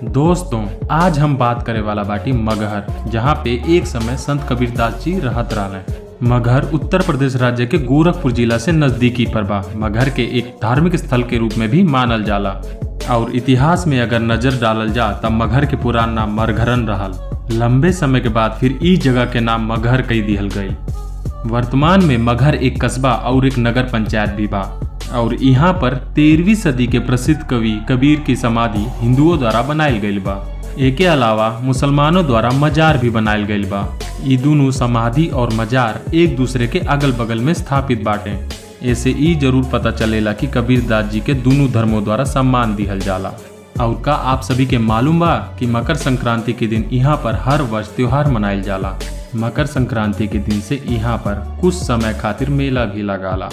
दोस्तों, आज हम बात करे वाला बाटी मगहर, जहाँ पे एक समय संत कबीरदास जी रहत रहले। मगहर उत्तर प्रदेश राज्य के गोरखपुर जिला से नजदीकी पर बा। मगहर के एक धार्मिक स्थल के रूप में भी मानल जाला और इतिहास में अगर नजर डालल जा तब मगहर के पुरान नाम मरघरन रहल। लंबे समय के बाद फिर ई जगह के नाम मगहर कई दिहल गई। वर्तमान में मगहर एक कस्बा और एक नगर पंचायत भी बा और यहाँ पर 13वीं सदी के प्रसिद्ध कवि कबीर की समाधि हिंदुओं द्वारा बनायल गईल बा। एके अलावा मुसलमानों द्वारा मजार भी बनायल गईल बा। ई दोनों समाधि और मजार एक दूसरे के अगल बगल में स्थापित बाटे। ऐसे ई जरूर पता चलेला कि कबीरदास जी के दोनों धर्मों द्वारा सम्मान दिहल जाला। और का आप सभी के मालूम बा कि मकर संक्रांति के दिन यहाँ पर हर वर्ष त्योहार मनायल जाला। मकर संक्रांति के दिन से यहाँ पर कुछ समय खातिर मेला भी लगाला।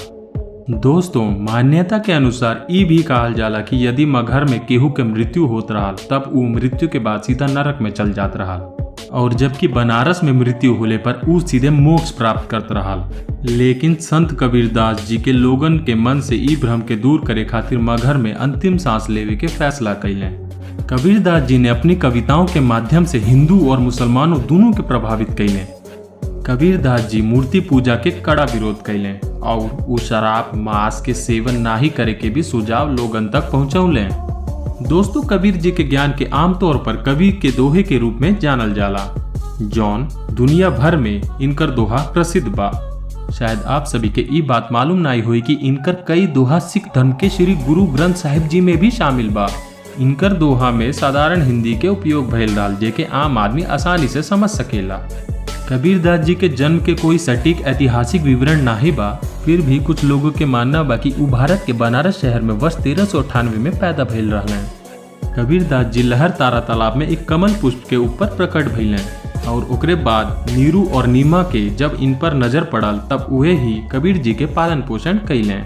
दोस्तों, मान्यता के अनुसार ई भी कहल जाला कि यदि मगहर में केहू के मृत्यु होत रहल तब वो मृत्यु के बाद सीधा नरक में चल जात रहल, और जबकि बनारस में मृत्यु होले पर वो सीधे मोक्ष प्राप्त करत रहल। लेकिन संत कबीरदास जी के लोगन के मन से ई भ्रम के दूर करे खातिर मगहर में अंतिम सांस लेवे के फैसला कैले। कबीरदास जी ने अपनी कविताओं के माध्यम से हिंदू और मुसलमानों दोनों के प्रभावित कैले। कबीरदास जी मूर्ति पूजा के कड़ा विरोध कैले और वो शराब मांस के सेवन नाही करे के भी सुझाव लोगन तक पहुंचौले। दोस्तों, कबीर जी के ज्ञान के आमतौर पर कबीर के दोहे के रूप में जानल जाला, जौन दुनिया भर में इनकर दोहा प्रसिद्ध बा। शायद आप सभी के ई बात मालूम नहीं हुई कि इनकर कई दोहा सिख धर्म के श्री गुरु ग्रंथ साहिब जी में भी शामिल बा। इनकर दोहा में साधारण हिंदी के उपयोग भइल रहल, जेके आम आदमी आसानी से समझ सकेला। कबीरदास जी के जन्म के कोई सटीक ऐतिहासिक विवरण नहीं बा, फिर भी कुछ लोगों के मानना बा कि वो भारत के बनारस शहर में वर्ष 1398 में पैदा भइल रहले। कबीरदास जी लहर तारा तालाब में एक कमल पुष्प के ऊपर प्रकट भइले और ओकरे बाद नीरू और नीमा के जब इन पर नजर पड़ल तब उहे ही कबीर जी के पालन पोषण कैले।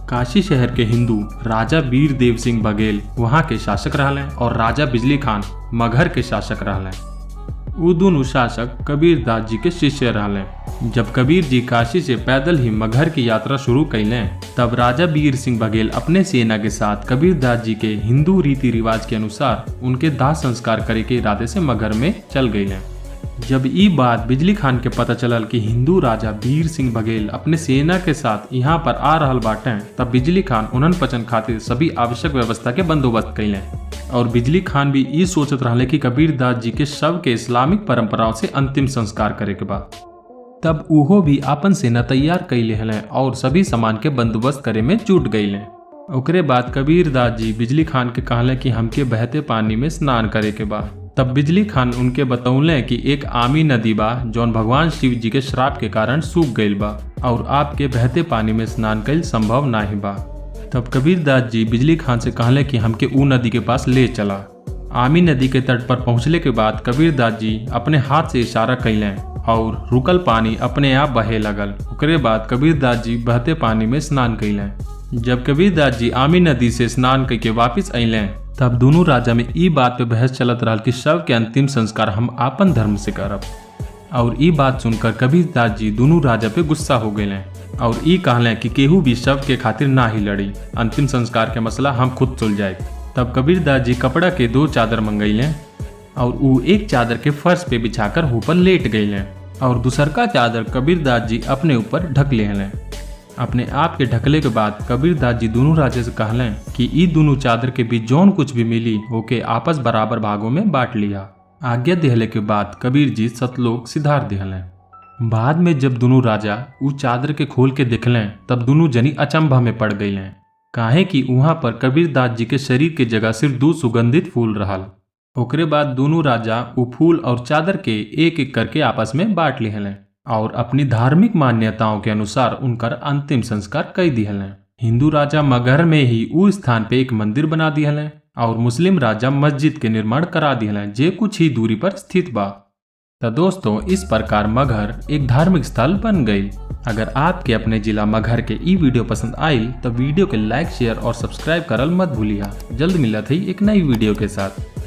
काशी शहर के हिंदू राजा वीर देव सिंह बघेल वहाँ के शासक रहले और राजा बिजली खान मगहर के शासक रहले। वो दोनों शासक कबीरदास जी के शिष्य रहले। जब कबीर जी काशी से पैदल ही मगहर की यात्रा शुरू कैले तब राजा वीर सिंह बघेल अपने सेना के साथ कबीरदास जी के हिंदू रीति रिवाज के अनुसार उनके दाह संस्कार करे के इरादे से मगहर में चल गए। जब ये बात बिजली खान के पता चलल कि हिंदू राजा वीर सिंह बघेल अपने सेना के साथ यहाँ पर आ रहल बाटे, तब बिजली खान उन्हन पचन खातिर सभी आवश्यक व्यवस्था के बंदोबस्त कैले और बिजली खान भी ये सोचत रहले कि कबीरदास जी के शव के इस्लामिक परंपराओं से अंतिम संस्कार करे के बाद। तब उहो भी अपन सेना तैयार कैले हले और सभी सामान के बंदोबस्त करे में जुट गईले। ओकरे बाद कबीरदास जी बिजली खान के कहले कि हमके बहते पानी में स्नान करे के बा। तब बिजली खान उनके बतौले कि एक आमी नदी बा जौन भगवान शिव जी के श्राप के कारण सूख गईल बा और आपके बहते पानी में स्नान कईल संभव नहीं बा। तब कबीरदास जी बिजली खान से कहले कि हमके ऊ नदी के पास ले चला। आमी नदी के तट पर पहुंचले के बाद कबीरदास जी अपने हाथ से इशारा कैले और रुकल पानी अपने आप बहे लगल। ओकरे बाद कबीरदास जी बहते पानी में स्नान कैले। जब कबीरदास जी आमी नदी से स्नान करके वापिस अइले तब दोनों राजा में ई बात पे बहस चलत रहल कि शव के अंतिम संस्कार हम आपन धर्म से करब। और ई बात सुनकर कबीरदास जी दोनों राजा पे गुस्सा हो गए और ई कहले कि केहू भी शव के खातिर ना ही लड़ी, अंतिम संस्कार के मसला हम खुद सुलझाए। तब कबीरदास जी कपड़ा के 2 चादर मंगैले और वो एक चादर के फर्श पे बिछाकर ऊपर लेट गईले और दूसरका चादर कबीरदास जी अपने ऊपर ढक लेले। अपने आप के ढकले के बाद कबीरदास जी दोनों राजा से कहले कि ई दोनों चादर के बीच जौन कुछ भी मिली ओके आपस बराबर भागों में बांट लिया। आज्ञा देहले के बाद कबीर जी सतलोक सिधार देहले। बाद में जब दोनों राजा उ चादर के खोल के देखले तब दोनों जनी अचंभा में पड़ गईले, काहे कि वहां पर कबीरदास जी के शरीर के जगह सिर्फ 2 सुगंधित फूल रहल। ओकरे बाद दोनों राजा उ फूल और चादर के एक एक करके आपस में बांट लिहले और अपनी धार्मिक मान्यताओं के अनुसार उनकर अंतिम संस्कार कर दिहले। हिंदू राजा मगहर में ही उस स्थान पे एक मंदिर बना दिहले और मुस्लिम राजा मस्जिद के निर्माण करा दिहले जे कुछ ही दूरी पर स्थित बा। तो दोस्तों, इस प्रकार मगहर एक धार्मिक स्थल बन गई। अगर आपके अपने जिला मगहर के ई वीडियो पसंद आई तो वीडियो के लाइक शेयर और सब्सक्राइब करल मत भूलिया। जल्द मिलत है एक नई वीडियो के साथ।